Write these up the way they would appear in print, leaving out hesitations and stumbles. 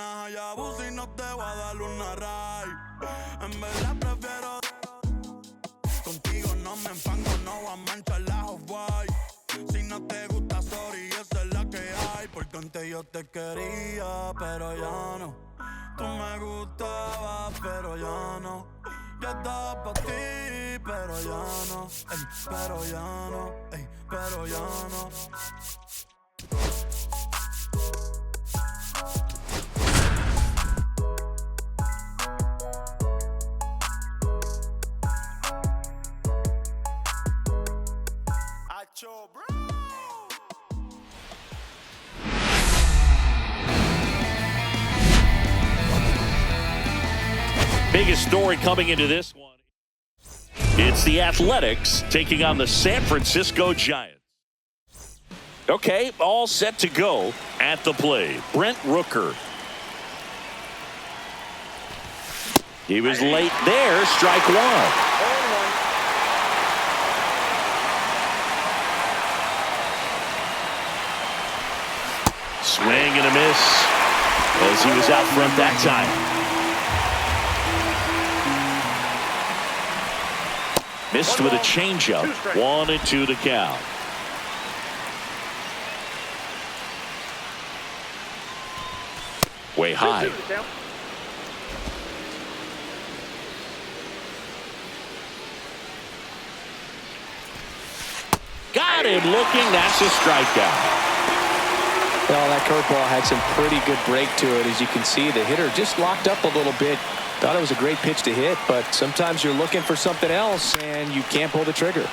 Hayabusa y no te voy a dar una ray. En verdad prefiero contigo no me enfango, no voy a manchar la Hawaii. Si no te gusta, sorry, esa es la que hay. Porque antes yo te quería, pero ya no. Tú me gustabas, pero ya no. Yo estaba pa' ti, pero ya no. Ey, pero ya no, ey, pero ya no. Biggest story coming into this one. It's the Athletics taking on the San Francisco Giants. Okay, all set to go at the plate. Brent Rooker. He was late there. Strike one. Swing and a miss as he was out front that time. Missed with a changeup. 1-2 to count. Way high. Got him looking. That's a strikeout. Well, that curveball had some pretty good break to it. As you can see, the hitter just locked up a little bit. Thought it was a great pitch to hit, but sometimes you're looking for something else and you can't pull the trigger.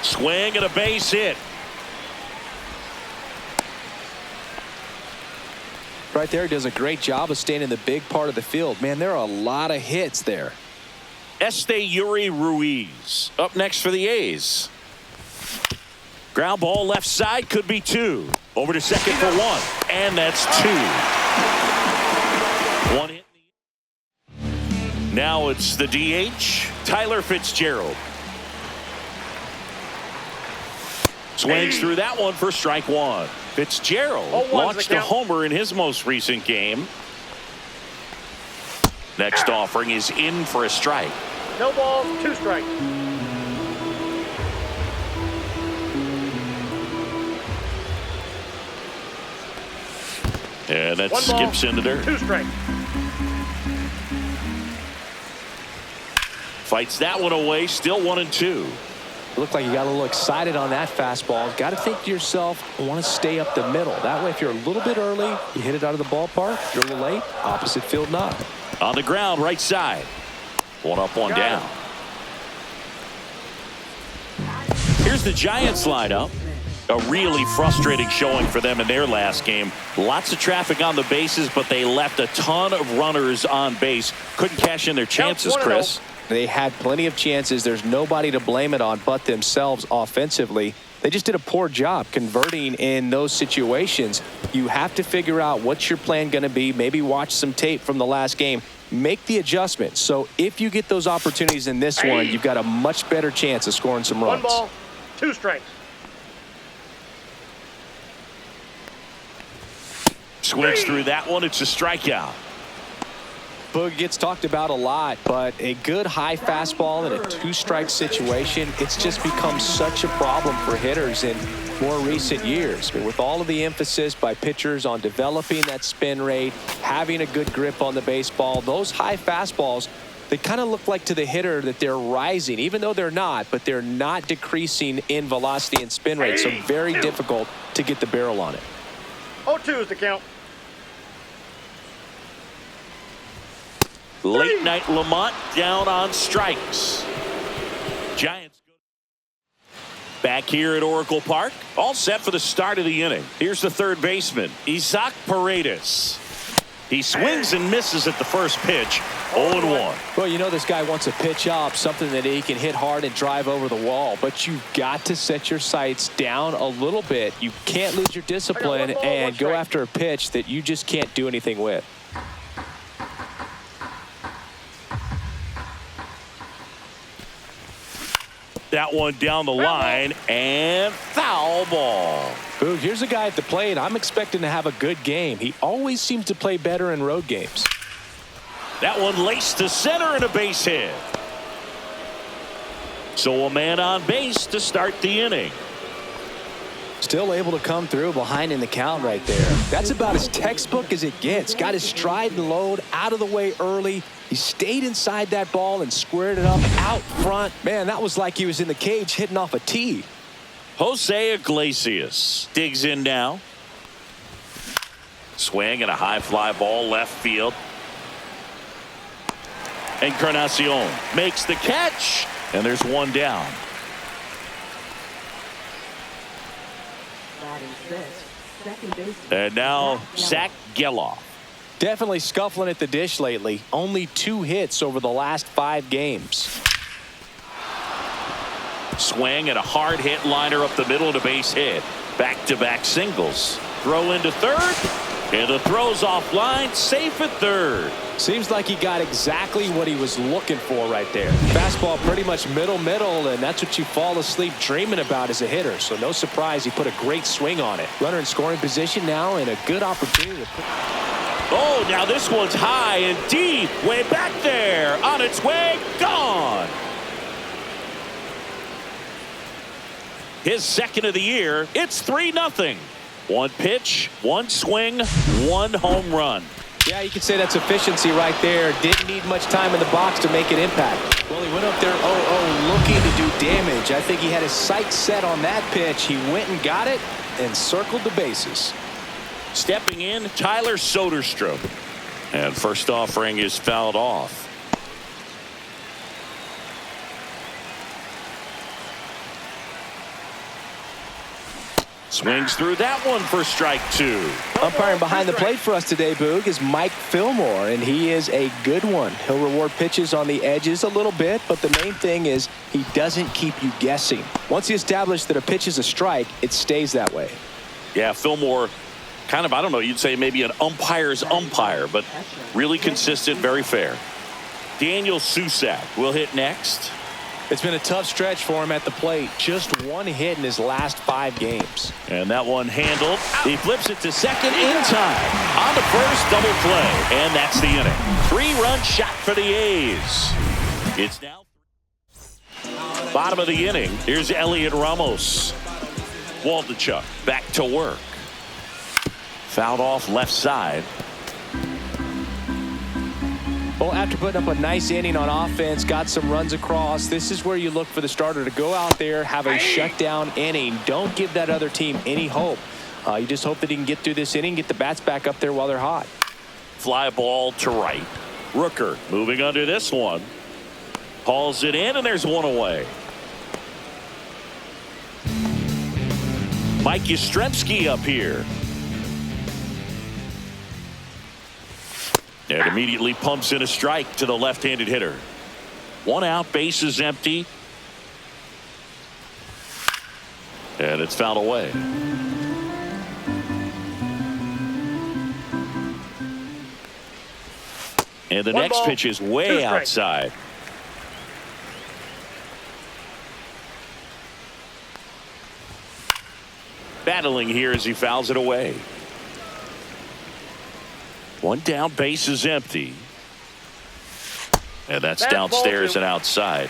Swing and a base hit. Right there, he does a great job of staying in the big part of the field. Man, there are a lot of hits there. Yuri Ruiz up next for the A's. Ground ball left side, could be two. Over to second for one, and that's two. One hit. Now it's the DH, Tyler Fitzgerald. Swings through that one for strike one. Fitzgerald launched a homer in his most recent game. Next offering is in for a strike. No balls, 2 strikes. And that skips into dirt. 2 strikes. Fights that one away, still 1-2. Looked like you got a little excited on that fastball. Got to think to yourself, I want to stay up the middle. That way, if you're a little bit early, you hit it out of the ballpark. You're a little late, opposite field knock. On the ground, right side. One up, one down. Here's the Giants lineup. A really frustrating showing for them in their last game. Lots of traffic on the bases, but they left a ton of runners on base. Couldn't cash in their chances, Chris. They had plenty of chances. There's nobody to blame it on but themselves offensively. They just did a poor job converting in those situations. You have to figure out what's your plan going to be. Maybe watch some tape from the last game. Make the adjustments. So if you get those opportunities in this one, you've got a much better chance of scoring some runs. 1 ball, 2 strikes. Swings through that one. It's a strikeout. Boog gets talked about a lot, but a good high fastball in a 2-strike situation, it's just become such a problem for hitters in more recent years. But with all of the emphasis by pitchers on developing that spin rate, having a good grip on the baseball, those high fastballs, they kind of look like to the hitter that they're rising, even though they're not, but they're not decreasing in velocity and spin rate. So very difficult to get the barrel on it. 0-2 is the count. Late night Lamont down on strikes. Giants back here at Oracle Park. All set for the start of the inning. Here's the third baseman, Isaac Paredes. He swings and misses at the first pitch. 0-1. Well, you know this guy wants to pitch up, something that he can hit hard and drive over the wall. But you've got to set your sights down a little bit. You can't lose your discipline and go after a pitch that you just can't do anything with. That one down the line and foul ball. Boog, here's a guy at the plate. I'm expecting to have a good game. He always seems to play better in road games. That one laced to center and a base hit. So a man on base to start the inning. Still able to come through behind in the count right there. That's about as textbook as it gets. Got his stride and load out of the way early. He stayed inside that ball and squared it up out front. Man, that was like he was in the cage hitting off a tee. Jose Iglesias digs in now. Swing and a high fly ball left field. Encarnacion makes the catch, and there's one down. And now Zach Geloff. Definitely scuffling at the dish lately. Only 2 hits over the last 5 games. Swing and a hard hit liner up the middle and a base hit. Back-to-back singles. Throw into third. And the throw's offline. Safe at third. Seems like he got exactly what he was looking for right there. Fastball pretty much middle, and that's what you fall asleep dreaming about as a hitter. So no surprise he put a great swing on it. Runner in scoring position now and a good opportunity to put... Oh, now this one's high and deep. Way back there. On its way. Gone. His second of the year. It's 3-0. 1 pitch, 1 swing, 1 home run. Yeah, you could say that's efficiency right there. Didn't need much time in the box to make an impact. Well, he went up there 0-0 looking to do damage. I think he had his sights set on that pitch. He went and got it and circled the bases. Stepping in, Tyler Soderstrom. And first offering is fouled off. Swings through that one for strike 2. Umpiring behind the plate for us today, Boog, is Mike Fillmore, and he is a good one. He'll reward pitches on the edges a little bit, but the main thing is he doesn't keep you guessing. Once he established that a pitch is a strike, it stays that way. Yeah, Fillmore, kind of, I don't know, you'd say maybe an umpire's umpire, but really consistent, very fair. Daniel Susac will hit next. It's been a tough stretch for him at the plate. Just 1 hit in his last 5 games. And that one handled. He flips it to second in time. On the first, double play. And that's the inning. 3-run shot for the A's. It's now bottom of the inning. Here's Elliot Ramos. Waldichuk back to work. Fouled off left side. Well, after putting up a nice inning on offense, got some runs across, this is where you look for the starter to go out there, have a shutdown inning. Don't give that other team any hope. You just hope that he can get through this inning, get the bats back up there while they're hot. Fly ball to right. Rooker moving under this one. Hauls it in, and there's one away. Mike Yastrzemski up here. And immediately pumps in a strike to the left-handed hitter. 1 out, base is empty. And it's fouled away. And the next pitch is way outside. Battling here as he fouls it away. 1 down, base is empty. And that's downstairs and outside.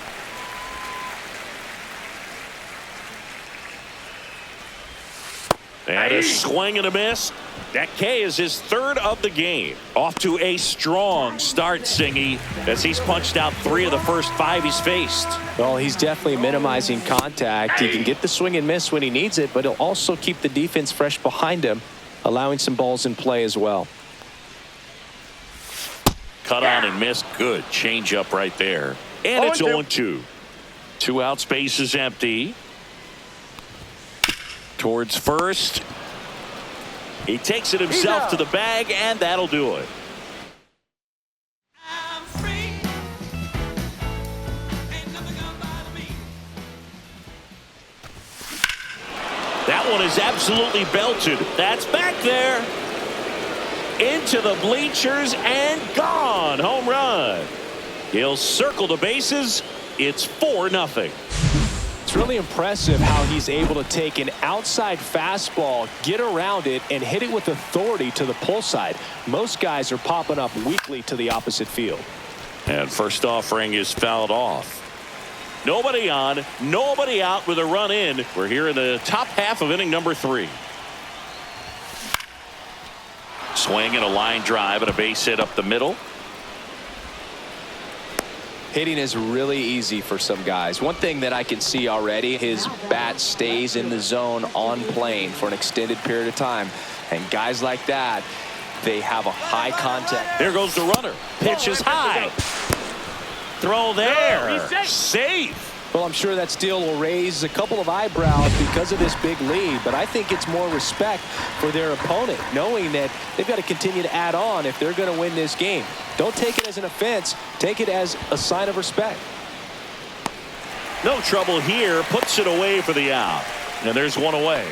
And a swing and a miss. That K is his 3rd of the game. Off to a strong start, Singy, as he's punched out 3 of the first 5 he's faced. Well, he's definitely minimizing contact. He can get the swing and miss when he needs it, but he'll also keep the defense fresh behind him, allowing some balls in play as well. Cut on and missed. Good changeup right there. And it's 0-2. 2 outs, base is empty. Towards first. He takes it himself to the bag, and that'll do it. That one is absolutely belted. That's back there. Into the bleachers and gone. Home run. He'll circle the bases. It's 4-0. It's really impressive how he's able to take an outside fastball, get around it, and hit it with authority to the pull side. Most guys are popping up weakly to the opposite field. And first offering is fouled off. Nobody on, nobody out with a run in. We're here in the top half of inning number 3. Swing and a line drive and a base hit up the middle. Hitting is really easy for some guys. One thing that I can see already, his bat stays in the zone on plane for an extended period of time. And guys like that, they have a high contact. There goes the runner. Pitch is high. Throw there. Safe. Well, I'm sure that steal will raise a couple of eyebrows because of this big lead, but I think it's more respect for their opponent, knowing that they've got to continue to add on if they're going to win this game. Don't take it as an offense. Take it as a sign of respect. No trouble here. Puts it away for the out. And there's one away.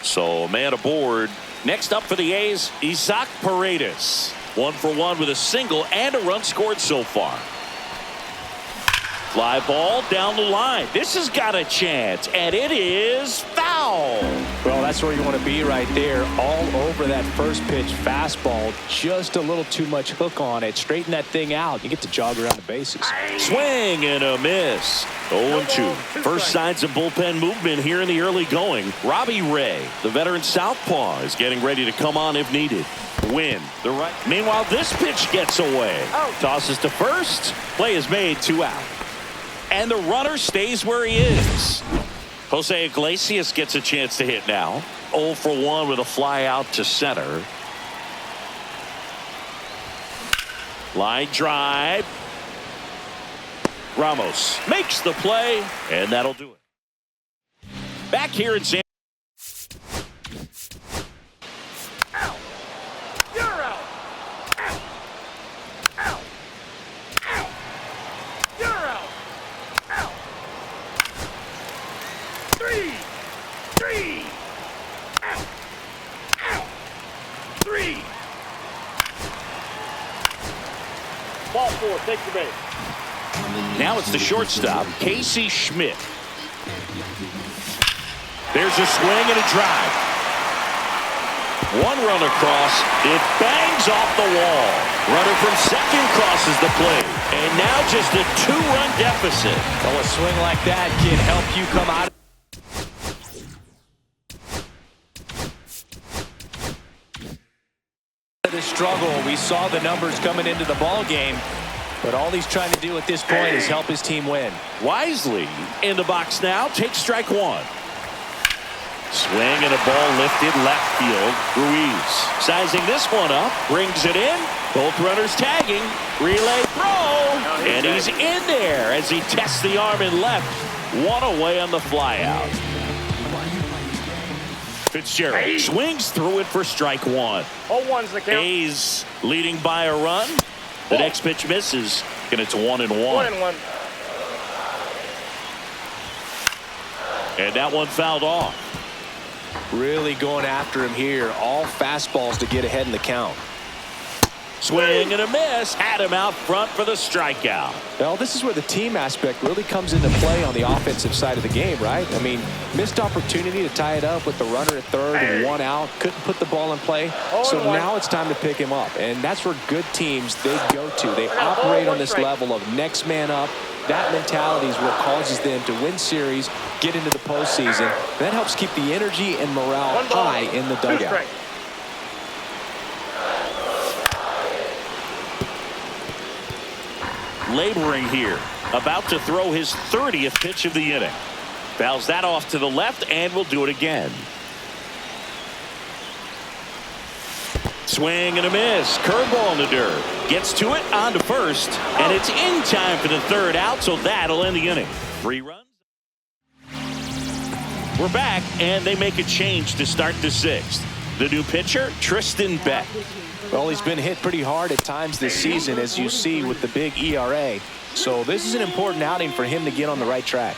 So man aboard. Next up for the A's, Isaac Paredes. 1 for 1 with a single and a run scored so far. Fly ball down the line. This has got a chance, and it is foul. Well, that's where you want to be right there. All over that first pitch fastball. Just a little too much hook on it. Straighten that thing out. You get to jog around the bases. Swing and a miss. 0-2. First signs of bullpen movement here in the early going. Robbie Ray, the veteran southpaw, is getting ready to come on if needed. Win the right. Meanwhile, this pitch gets away. Tosses to first. Play is made, 2 out. And the runner stays where he is. Jose Iglesias gets a chance to hit now. 0 for 1 with a fly out to center. Line drive. Ramos makes the play, and that'll do it. Back here in San. Ball 4, take the base. Now it's the shortstop, Casey Schmidt. There's a swing and a drive. One run across. It bangs off the wall. Runner from second crosses the plate. And now just a 2-run deficit. Well, a swing like that can help you come out. The struggle. We saw the numbers coming into the ball game, but all he's trying to do at this point is help his team win. Wisely in the box now. Takes strike 1. Swing and a ball lifted left field. Ruiz sizing this one up, brings it in. Both runners tagging. Relay throw, and he's in there as he tests the arm in left. 1 away on the fly out. Fitzgerald swings through it for strike 1. 0-1's the count. A's leading by a run. The next pitch misses, and it's 1-1. 1-1. And that one fouled off. Really going after him here. All fastballs to get ahead in the count. Swing and a miss. Had him out front for the strikeout. Well, this is where the team aspect really comes into play on the offensive side of the game, right? I mean, missed opportunity to tie it up with the runner at third and 1 out. Couldn't put the ball in play. So now it's time to pick him up. And that's where good teams, they go to. They operate on this level of next man up. That mentality is what causes them to win series, get into the postseason. That helps keep the energy and morale high in the dugout. Laboring here, about to throw his 30th pitch of the inning. Fouls that off to the left and will do it again. Swing and a miss. Curveball in the dirt. Gets to it, on to first, and it's in time for the 3rd out, so that'll end the inning. 3 runs. We're back, and they make a change to start the 6th. The new pitcher, Tristan Beck. Well, he's been hit pretty hard at times this season, as you see with the big ERA. So this is an important outing for him to get on the right track.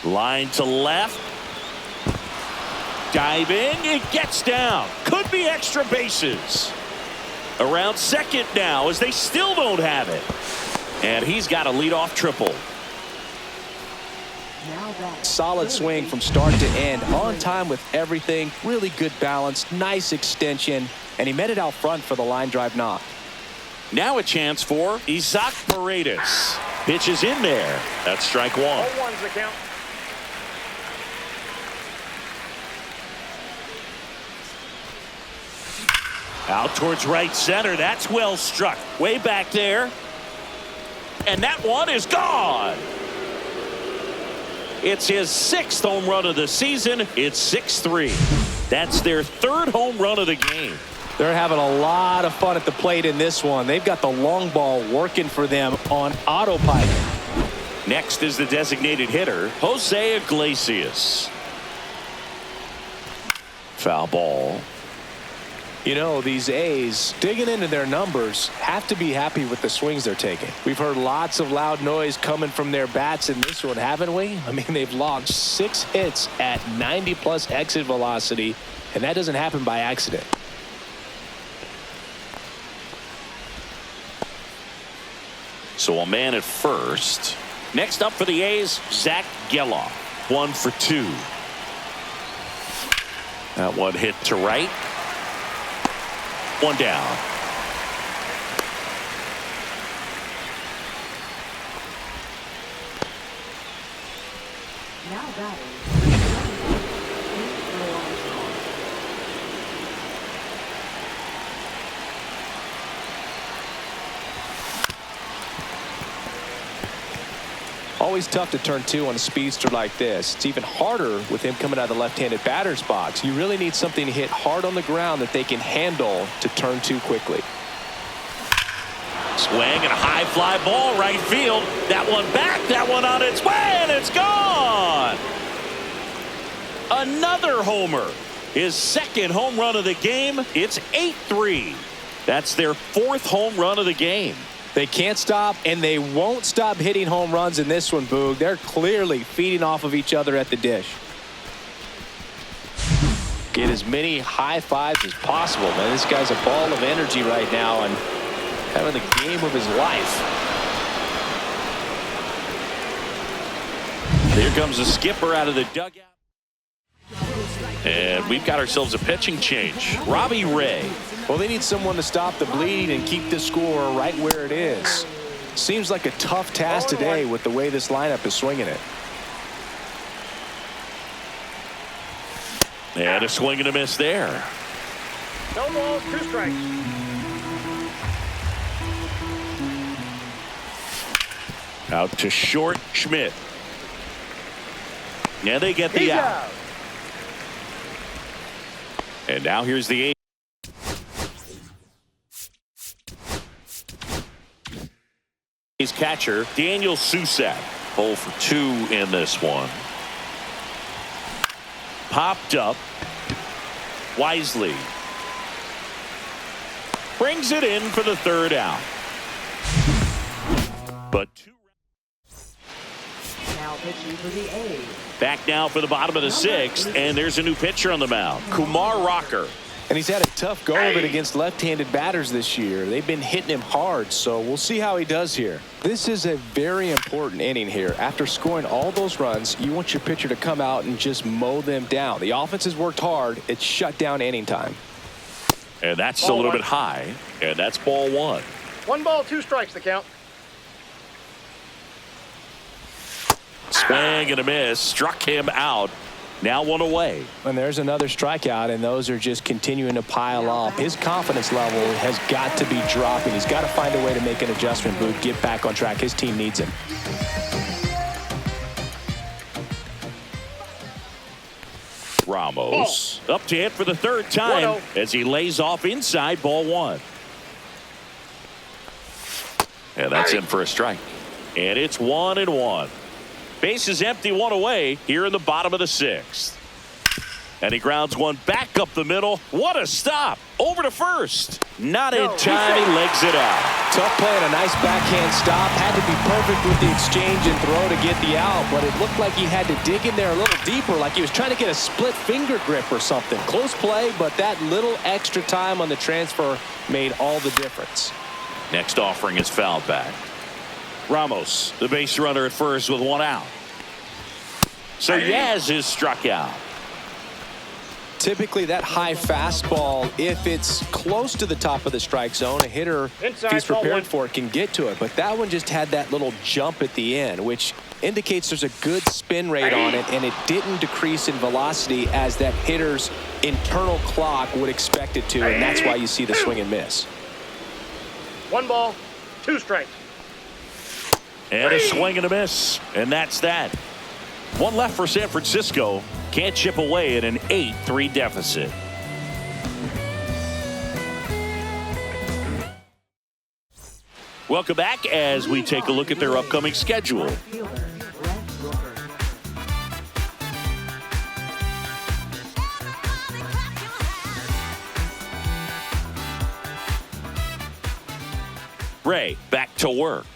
Line to left. Diving, it gets down. Could be extra bases. Around second now as they still don't have it. And he's got a leadoff triple. Solid swing from start to end. On time with everything. Really good balance. Nice extension. And he met it out front for the line drive knock. Now a chance for Isaac Paredes. Pitches in there. That's strike one. 0-1's the count. Out towards right center. That's well struck. Way back there. And that one is gone. It's his 6th home run of the season. It's 6-3. That's their 3rd home run of the game. They're having a lot of fun at the plate in this one. They've got the long ball working for them on autopilot. Next is the designated hitter, Jose Iglesias. Foul ball. You know, these A's, digging into their numbers, have to be happy with the swings they're taking. We've heard lots of loud noise coming from their bats in this one, haven't we? I mean, they've logged 6 hits at 90+ exit velocity, and that doesn't happen by accident. So a man at first. Next up for the A's, Zach Geloff. 1 for 2. That one hit to right. One down. Now batting. Always tough to turn 2 on a speedster like this. It's even harder with him coming out of the left-handed batter's box. You really need something to hit hard on the ground that they can handle to turn 2 quickly. Swing and a high fly ball right field. That one back, that one on its way, and it's gone. Another homer. His 2nd home run of the game. It's 8-3. That's their 4th home run of the game. They can't stop, and they won't stop hitting home runs in this one, Boog. They're clearly feeding off of each other at the dish. Get as many high fives as possible, man. This guy's a ball of energy right now and having the game of his life. Here comes the skipper out of the dugout. And we've got ourselves a pitching change. Robbie Ray. Well, they need someone to stop the bleed and keep the score right where it is. Seems like a tough task today with the way this lineup is swinging it. And a swing and a miss there. No balls, 2 strikes. Out to short, Schmidt. And they get the He's out. out. And now here's the 8. His catcher, Daniel Susak. 0 for 2 in this one. Popped up. Wisely. Brings it in for the 3rd out. But 2. Now pitching for the A's. Back now for the bottom of the 6th, and there's a new pitcher on the mound, Kumar Rocker. And he's had a tough go of it against left-handed batters this year. They've been hitting him hard, so we'll see how he does here. This is a very important inning here. After scoring all those runs, you want your pitcher to come out and just mow them down. The offense has worked hard. It's shut down inning time. And that's a little bit high, and that's ball 1. 1 ball, 2 strikes the count. Swing and a miss. Struck him out. Now 1 away. And there's another strikeout, and those are just continuing to pile up. His confidence level has got to be dropping. He's got to find a way to make an adjustment, Boog, get back on track. His team needs him. Ramos up to hit for the 3rd time as he lays off inside ball 1. And that's in for a strike. And it's 1-1. Base is empty, 1 away here in the bottom of the 6th. And he grounds one back up the middle. What a stop. Over to first. Not in time. He legs it out. Tough play and a nice backhand stop. Had to be perfect with the exchange and throw to get the out, but it looked like he had to dig in there a little deeper, like he was trying to get a split finger grip or something. Close play, but that little extra time on the transfer made all the difference. Next offering is fouled back. Ramos, the base runner at first with one out. So Yaz is struck out. Typically that high fastball, if it's close to the top of the strike zone, a hitter, if he's prepared for it, can get to it. But that one just had that little jump at the end, which indicates there's a good spin rate on it, and it didn't decrease in velocity as that hitter's internal clock would expect it to, and that's why you see the swing and miss. 1 ball, 2 strikes. And a swing and a miss, and that's that. One left for San Francisco. Can't chip away at an 8-3 deficit. Welcome back as we take a look at their upcoming schedule. Ray back to work.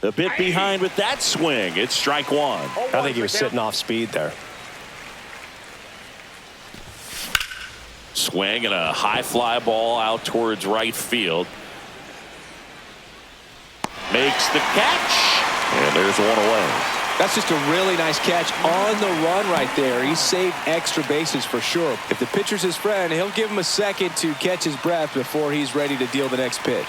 A bit behind with that swing. It's strike one. I think he was sitting off speed there. Swing and a high fly ball out towards right field. Makes the catch. And there's one away. That's just a really nice catch on the run right there. He saved extra bases for sure. If the pitcher's his friend, he'll give him a second to catch his breath before he's ready to deal the next pitch.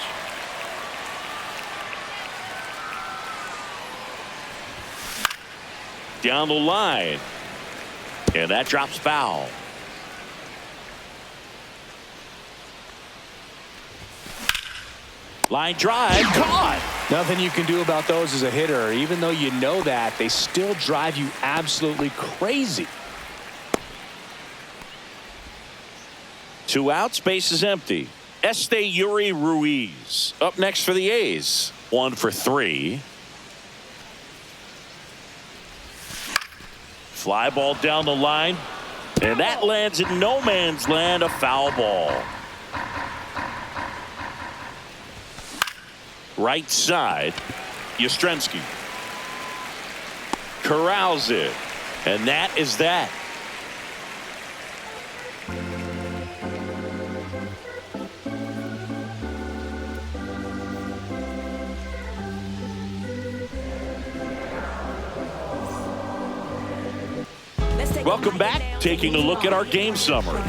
Down the line. And that drops foul. Line drive, caught. Nothing you can do about those as a hitter. Even though you know that, they still drive you absolutely crazy. 2 outs, base is empty. Yuri Ruiz up next for the A's. 1 for 3. Fly ball down the line. And that lands in no man's land, a foul ball. Right side, Yastrzemski corrals it, and that is that. Welcome back. Taking a look at our game summary.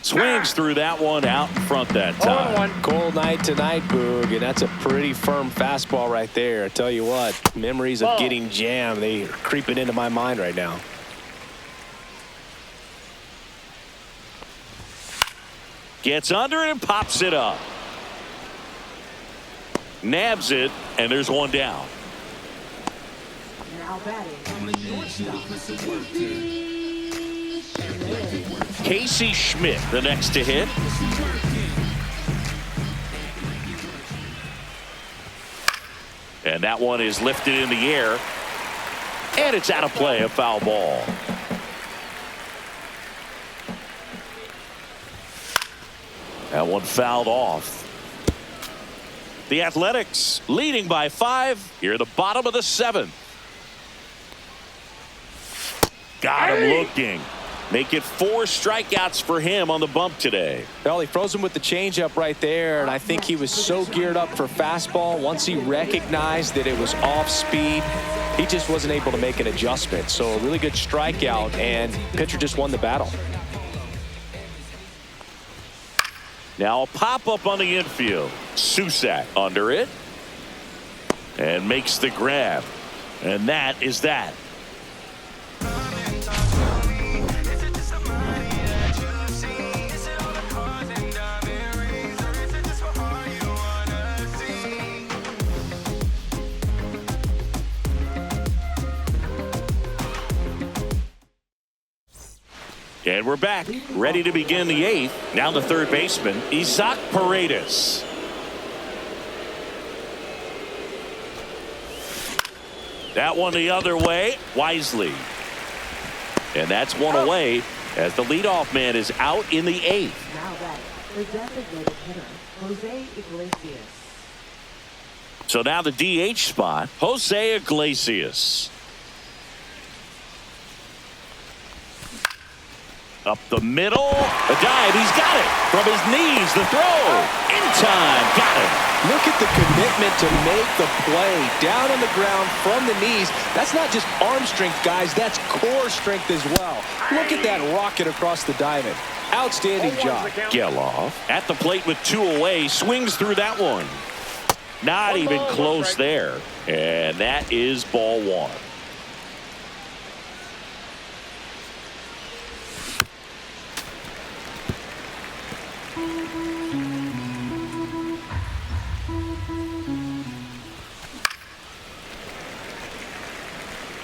Swings through that one out in front that time. Cold night tonight, Boog, and that's a pretty firm fastball right there. I tell you what, memories of getting jammed, they are creeping into my mind right now. Gets under it and pops it up. Nabs it, and there's one down. Now batting on the shortstop. Casey Schmidt, the next to hit. And that one is lifted in the air. And it's out of play, a foul ball. That one fouled off. The Athletics leading by 5 here at the bottom of the 7th. Got him looking. Make it 4 strikeouts for him on the bump today. Well, he froze him with the changeup right there, and I think he was so geared up for fastball. Once he recognized that it was off speed, he just wasn't able to make an adjustment. So a really good strikeout, and pitcher just won the battle. Now a pop-up on the infield. Susak under it. And makes the grab. And that is that. And we're back, ready to begin the 8th. Now the third baseman, Isaac Paredes. That one the other way, wisely. And that's one away as the leadoff man is out in the 8th. Now that the designated hitter, Jose Iglesias. So now the DH spot, Jose Iglesias. Up the middle, a dive, he's got it. From his knees, the throw, in time, got it. Look at the commitment to make the play down on the ground from the knees. That's not just arm strength, guys. That's core strength as well. Look at that rocket across the diamond. Outstanding job. Geloff at the plate with 2 away, swings through that one. Not even close there. And that is ball 1.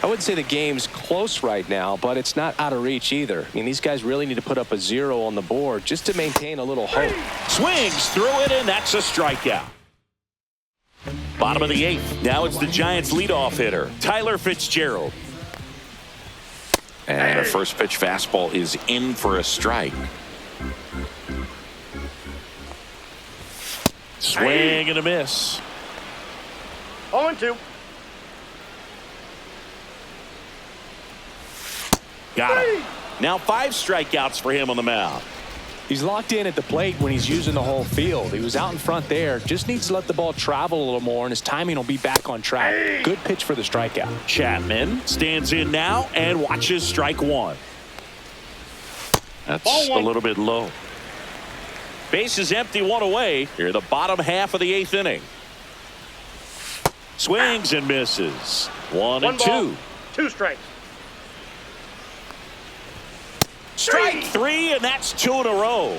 I wouldn't say the game's close right now, but it's not out of reach either. I mean, these guys really need to put up a 0 on the board just to maintain a little hope. Swings through it, and that's a strikeout. Bottom of the 8th. Now it's the Giants leadoff hitter, Tyler Fitzgerald. And a first pitch fastball is in for a strike. Swing and a miss. 0-2. Got him. Now 5 strikeouts for him on the mound. He's locked in at the plate when he's using the whole field. He was out in front there. Just needs to let the ball travel a little more, and his timing will be back on track. Good pitch for the strikeout. Chapman stands in now and watches strike 1. That's a little bit low. Base is empty, 1 away. Here, the bottom half of the 8th inning. Swings and misses. 1 and 2. 2 strikes. Strike 3, and that's 2 in a row.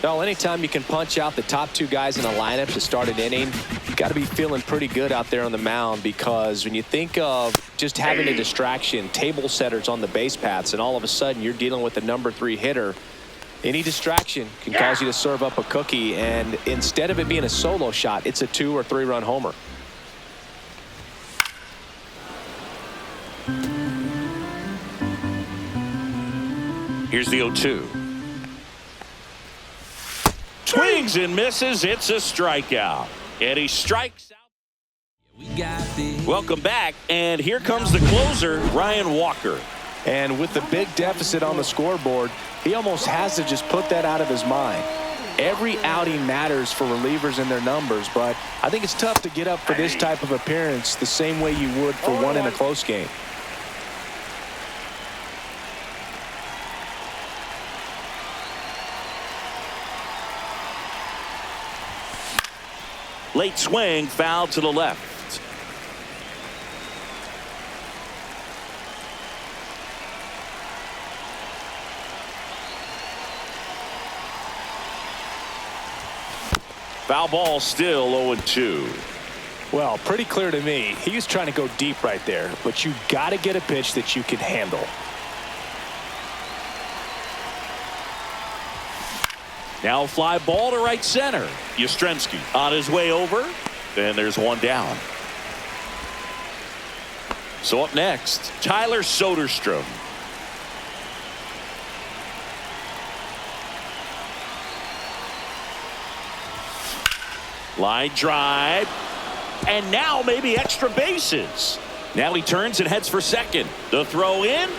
Well, anytime you can punch out the top 2 guys in a lineup to start an inning, you got to be feeling pretty good out there on the mound, because when you think of just having a distraction, table setters on the base paths, and all of a sudden you're dealing with the number 3 hitter, any distraction can cause you to serve up a cookie, and instead of it being a solo shot, it's a 2 or 3 run homer. Here's the 0-2. Swings and misses. It's a strikeout. And he strikes out. Welcome back. And here comes the closer, Ryan Walker. And with the big deficit on the scoreboard, he almost has to just put that out of his mind. Every outing matters for relievers and their numbers, but I think it's tough to get up for this type of appearance the same way you would for one in a close game. Late swing, foul to the left. Foul ball, still 0-2. Well, pretty clear to me. He was trying to go deep right there, but you got to get a pitch that you can handle. Now a fly ball to right center. Yastrzemski on his way over. Then there's one down. So up next, Tyler Soderstrom. Line drive. And now maybe extra bases. Now he turns and heads for second. The throw in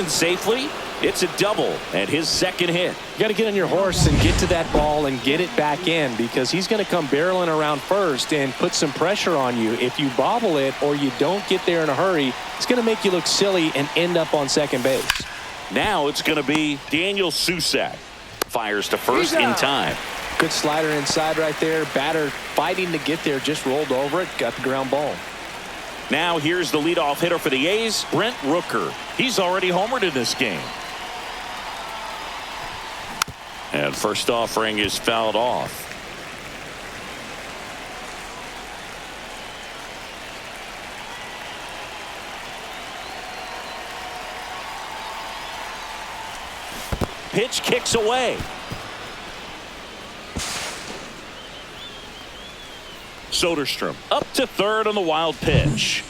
safely. It's a double and his second hit. You got to get on your horse and get to that ball and get it back in, because he's going to come barreling around first and put some pressure on you. If you bobble it or you don't get there in a hurry, it's going to make you look silly and end up on second base. Now it's going to be Daniel Susac. Fires to first in time. Good slider inside right there. Batter fighting to get there, just rolled over it, got the ground ball. Now here's the leadoff hitter for the A's, Brent Rooker. He's already homered in this game. And first offering is fouled off. Pitch kicks away. Soderstrom up to third on the wild pitch.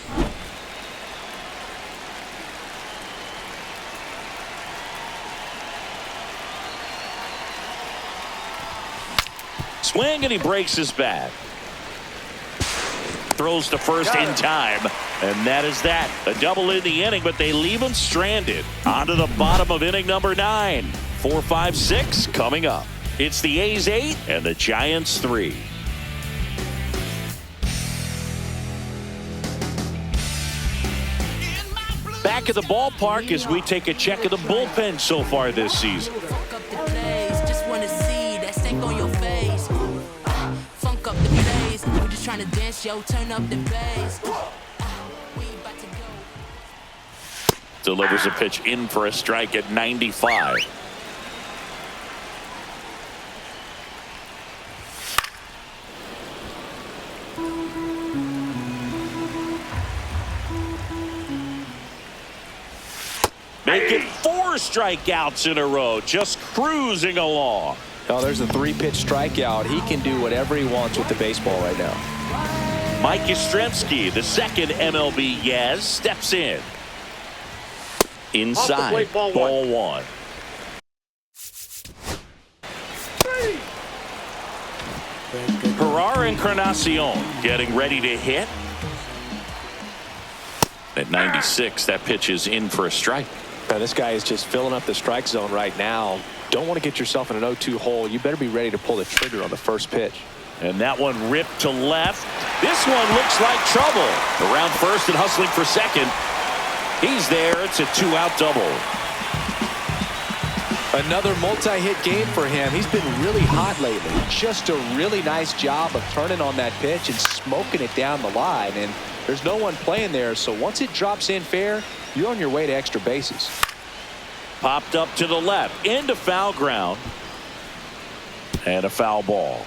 Swing, and he breaks his bat. Throws to first in time, and that is that. A double in the inning, but they leave him stranded. On to the bottom of inning number 9. 4, 5, 6 coming up. It's the A's 8 and the Giants 3. Back at the ballpark as we take a check of the bullpen so far this season. Trying to dance, yo, turn up the bass. Delivers a pitch in for a strike at 95. Make it 4 strikeouts in a row, just cruising along. Oh, there's a 3-pitch strikeout. He can do whatever he wants with the baseball right now. Mike Yastrzemski, the second MLB Yaz, steps in. Inside, Plate, ball 1. Herrera Encarnacion getting ready to hit. At 96, that pitch is in for a strike. Now, this guy is just filling up the strike zone right now. Don't want to get yourself in an 0-2 hole. You better be ready to pull the trigger on the first pitch. And that one ripped to left. This one looks like trouble. Around first and hustling for second. He's there. It's a 2-out double. Another multi-hit game for him. He's been really hot lately. Just a really nice job of turning on that pitch and smoking it down the line. And there's no one playing there, so once it drops in fair, you're on your way to extra bases. Popped up to the left, into foul ground. And a foul ball.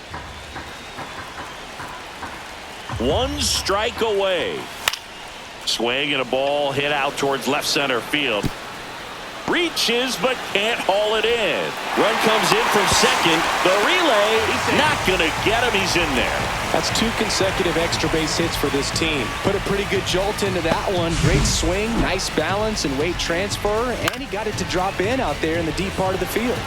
1 strike away. Swing and a ball hit out towards left center field. Reaches but can't haul it in. Run comes in from second. The relay, not going to get him. He's in there. That's 2 consecutive extra base hits for this team. Put a pretty good jolt into that one. Great swing, nice balance and weight transfer, and he got it to drop in out there in the deep part of the field.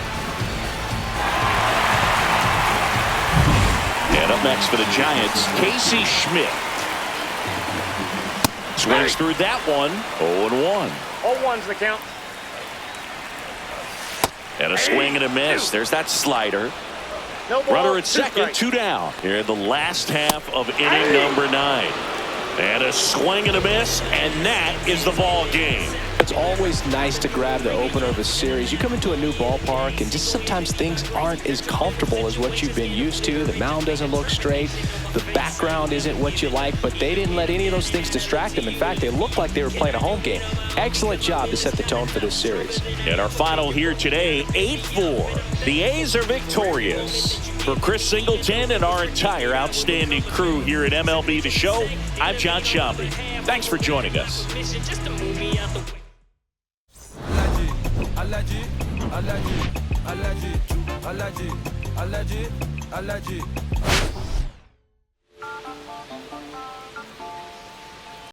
And up next for the Giants, Casey Schmidt. Swings through that one. 0-1. 0-1's the count. And a swing and a miss. There's that slider. No ball, Runner at 2 second, strikes. 2 down. Here in the last half of inning number 9. And a swing and a miss, and that is the ball game. It's always nice to grab the opener of a series. You come into a new ballpark, and just sometimes things aren't as comfortable as what you've been used to. The mound doesn't look straight. The background isn't what you like, but they didn't let any of those things distract them. In fact, they looked like they were playing a home game. Excellent job to set the tone for this series. And our final here today, 8-4. The A's are victorious. For Chris Singleton and our entire outstanding crew here at MLB The Show, I'm John Shambi. Thanks for joining us. Allergy.